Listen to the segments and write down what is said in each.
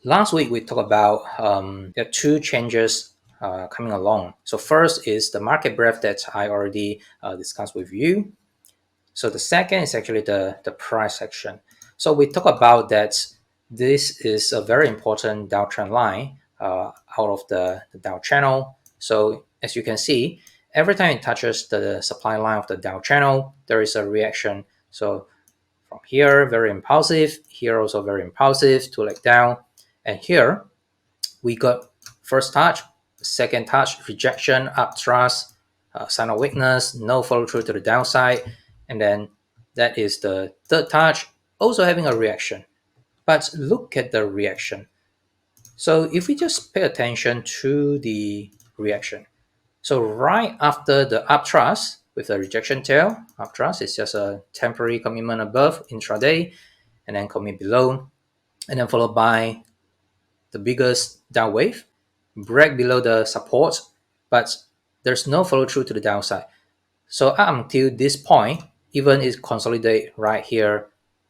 Last week we talked about there are two changes coming along. So first is the market breadth that I already discussed with you. So the second is actually the price action. So we talk about that this is a very important downtrend line out of the Dow channel. So as you can see, every time it touches the supply line of the Dow channel, there is a reaction. So from here, very impulsive, here also very impulsive, two leg down. And here we got first touch, second touch, rejection, upthrust, sign of weakness, no follow through to the downside. And then that is the third touch, also having a reaction. But look at the reaction. So if we just pay attention to the reaction. So right after the upthrust with the rejection tail, upthrust is just a temporary commitment above intraday and then commit below, and then followed by the biggest down wave, break below the support, but there's no follow through to the downside. So up until this point, even if consolidate right here,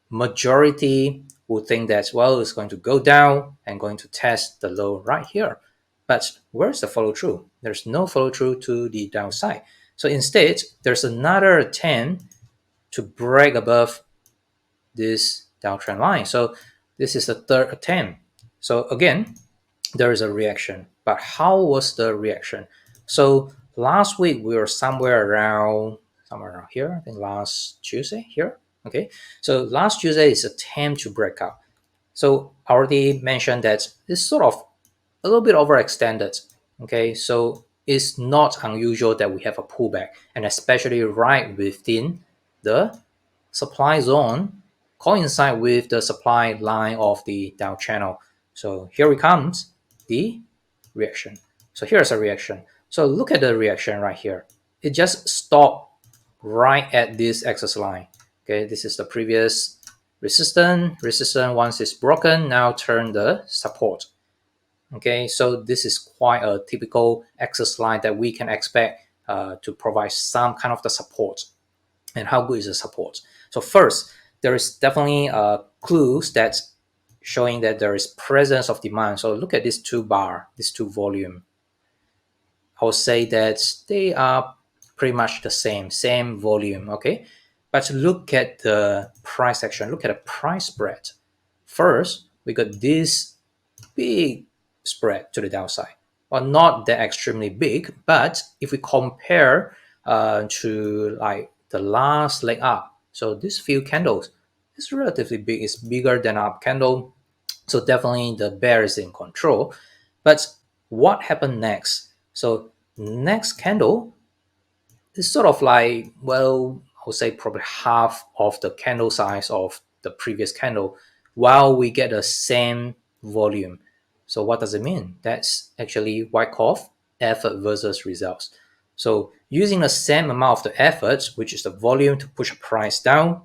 majority would think that, well, it's going to go down and going to test the low right here. But where's the follow through? There's no follow through to the downside. So instead, there's another attempt to break above this downtrend line. So this is the third attempt. So again, there is a reaction. But how was the reaction? So last week we were somewhere around here. I think last Tuesday here. Okay. So last Tuesday is attempt to break out. So I already mentioned that it's sort of a little bit overextended. Okay. So it's not unusual that we have a pullback, and especially right within the supply zone coincide with the supply line of the Dow channel. So here it comes, the reaction. So here's a reaction. So look at the reaction right here. It just stopped right at this axis line. Okay, this is the previous resistance. Resistance once it's broken, now turn the support. Okay, so this is quite a typical axis line that we can expect to provide some kind of the support. And how good is the support? So first, there is definitely clues that's showing that there is presence of demand. So look at these two bar, these two volume. I would say that they are pretty much the same volume, okay? But look at the price action, look at the price spread. First, we got this big spread to the downside. Well, not that extremely big, but if we compare to like the last leg up, so these few candles, it's relatively big. It's bigger than up candle, so definitely the bear is in control. But what happened next? So next candle is sort of like, well, I would say probably half of the candle size of the previous candle, while we get the same volume. So what does it mean? That's actually Wyckoff effort versus results. So using the same amount of the effort, which is the volume to push a price down,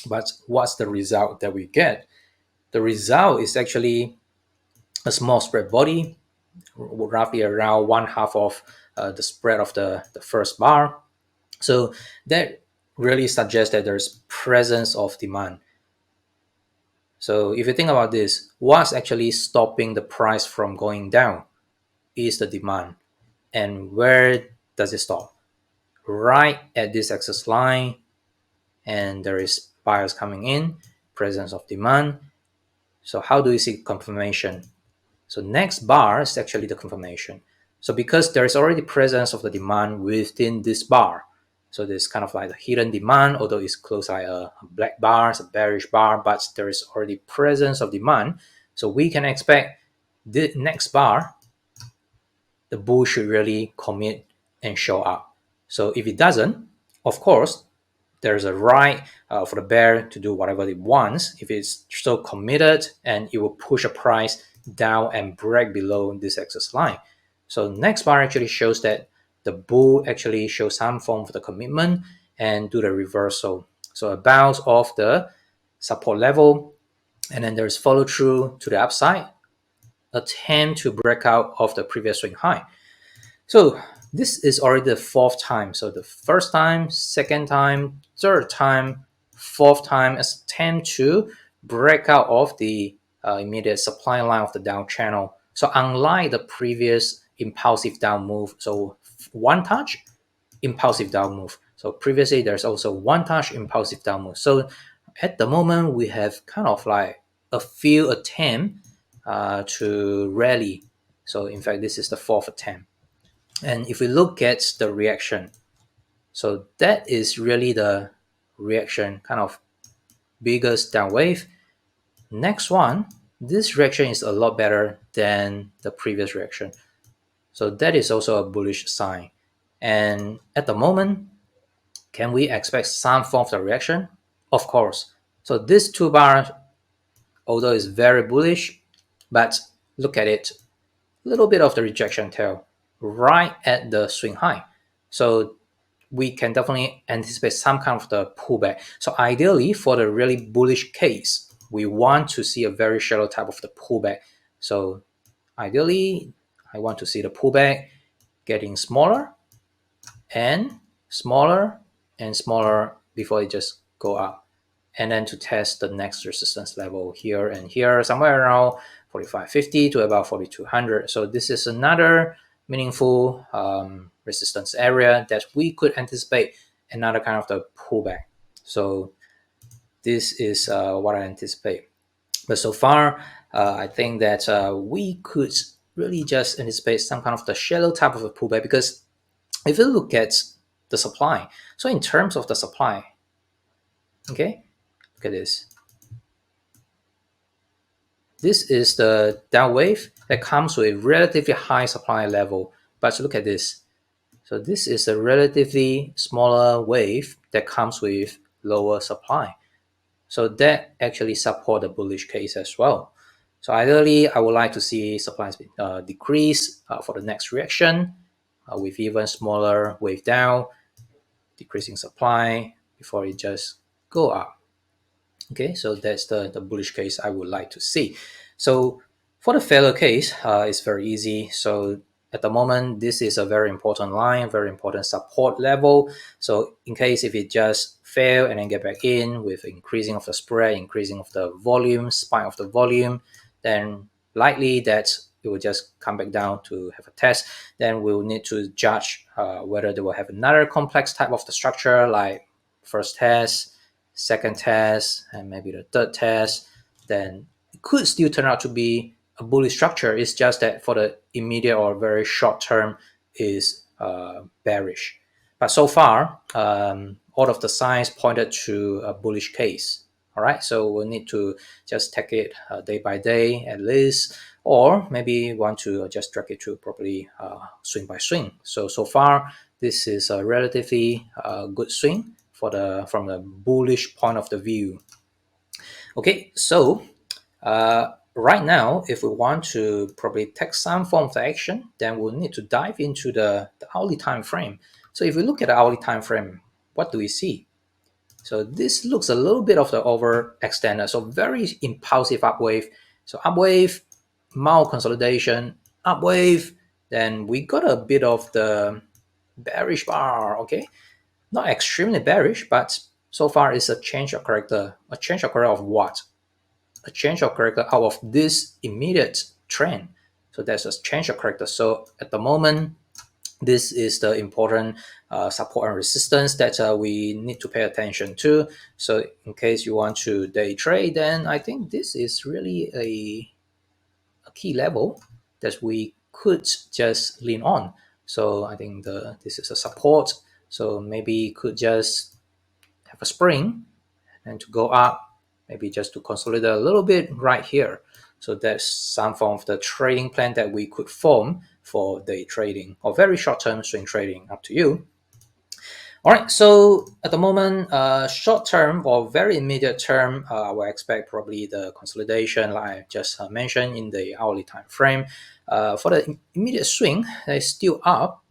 but what's the result that we get? The result is actually a small spread body, roughly around one half of the spread of the first bar. So that really suggests that there's presence of demand. So if you think about this, what's actually stopping the price from going down is the demand. And where does it stop? Right at this axis line, and there is buyers coming in, presence of demand. So how do you see confirmation? So next bar is actually the confirmation. So because there is already presence of the demand within this bar, so there's kind of like a hidden demand, although it's close like a black bar, it's a bearish bar, but there is already presence of demand. So we can expect the next bar, the bull should really commit and show up. So if it doesn't, of course, there's a right for the bear to do whatever it wants if it's so committed, and it will push a price down and break below this axis line. So next bar actually shows that the bull actually shows some form of the commitment and do the reversal. So a bounce off the support level, and then there's follow through to the upside, attempt to break out of the previous swing high. So this is already the fourth time. So the first time, second time, third time, fourth time, attempt to break out of the immediate supply line of the down channel. So unlike the previous impulsive down move, so one touch, impulsive down move. So previously there's also one touch impulsive down move. So at the moment we have kind of like a few attempts to rally. So in fact this is the fourth attempt. And if we look at the reaction, so that is really the reaction, kind of biggest down wave. Next one, this reaction is a lot better than the previous reaction. So that is also a bullish sign. And at the moment, can we expect some form of the reaction? Of course. So this two bar, although is very bullish, but look at it, a little bit of the rejection tail right at the swing high. So we can definitely anticipate some kind of the pullback. So ideally, for the really bullish case, we want to see a very shallow type of the pullback. So ideally, I want to see the pullback getting smaller and smaller and smaller before it just go up. And then to test the next resistance level here and here, somewhere around 4550 to about 4200. So this is another meaningful resistance area that we could anticipate another kind of the pullback. So this is what I anticipate. But so far, I think that we could really just anticipate some kind of the shallow type of a pullback, because if you look at the supply, so in terms of the supply, okay, look at this. This is the down wave that comes with relatively high supply level. But look at this. So this is a relatively smaller wave that comes with lower supply. So that actually support the bullish case as well. So ideally, I would like to see supplies decrease for the next reaction with even smaller wave down, decreasing supply before it just go up. Okay, so that's the bullish case I would like to see. So for the failure case, it's very easy. So at the moment, this is a very important line, very important support level. So in case if it just fail and then get back in with increasing of the spread, increasing of the volume, spike of the volume, then likely that it will just come back down to have a test. Then we'll need to judge whether they will have another complex type of the structure, like first test, second test, and maybe the third test. Then it could still turn out to be a bullish structure. It's just that for the immediate or very short term is bearish. But so far, all of the signs pointed to a bullish case. All right, so we'll need to just take it day by day at least, or maybe want to just drag it to properly swing by swing. So far, this is a relatively good swing for from the bullish point of the view. Okay, so right now, if we want to probably take some form of action, then we'll need to dive into the hourly time frame. So if we look at the hourly time frame, what do we see? So this looks a little bit of the overextended, so very impulsive up wave. So up wave, mild consolidation, up wave, then we got a bit of the bearish bar, okay? Not extremely bearish, but so far it's a change of character. A change of character of what? A change of character out of this immediate trend. So that's a change of character. So at the moment, this is the important support and resistance that we need to pay attention to. So in case you want to day trade, then I think this is really a key level that we could just lean on. So I think this is a support. So maybe could just have a spring and to go up, maybe just to consolidate a little bit right here. So that's some form of the trading plan that we could form for day trading or very short-term swing trading, up to you. All right, so at the moment, short-term or very immediate term, I will expect probably the consolidation like I just mentioned in the hourly time frame. For the immediate swing, it's still up.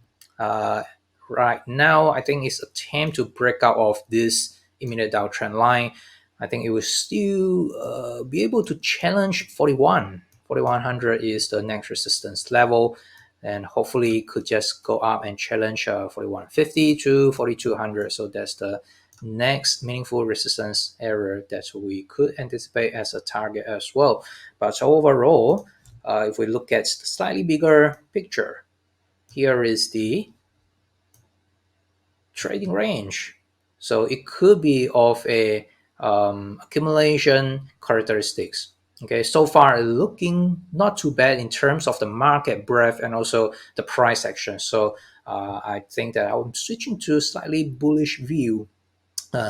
Right now, I think it's a time to break out of this immediate downtrend line. I think it will still be able to challenge 41. 4100 is the next resistance level, and hopefully could just go up and challenge 4150 to 4200. So that's the next meaningful resistance area that we could anticipate as a target as well. But overall, if we look at the slightly bigger picture, here is the trading range. So it could be of a accumulation characteristics. Okay, so far looking not too bad in terms of the market breadth and also the price action. So I think that I'm switching to slightly bullish view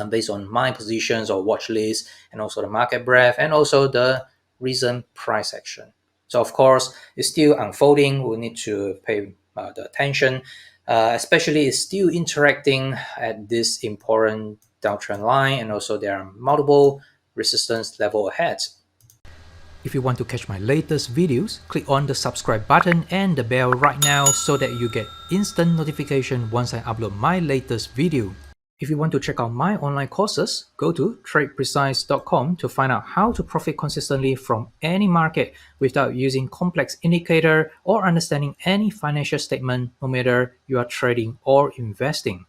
based on my positions or watch list and also the market breadth and also the recent price action. So of course, it's still unfolding. We need to pay the attention, especially it's still interacting at this important downtrend line, and also there are multiple resistance level ahead. If you want to catch my latest videos, click on the subscribe button and the bell right now so that you get instant notification once I upload my latest video. If you want to check out my online courses, go to tradeprecise.com to find out how to profit consistently from any market without using complex indicator or understanding any financial statement, no matter you are trading or investing.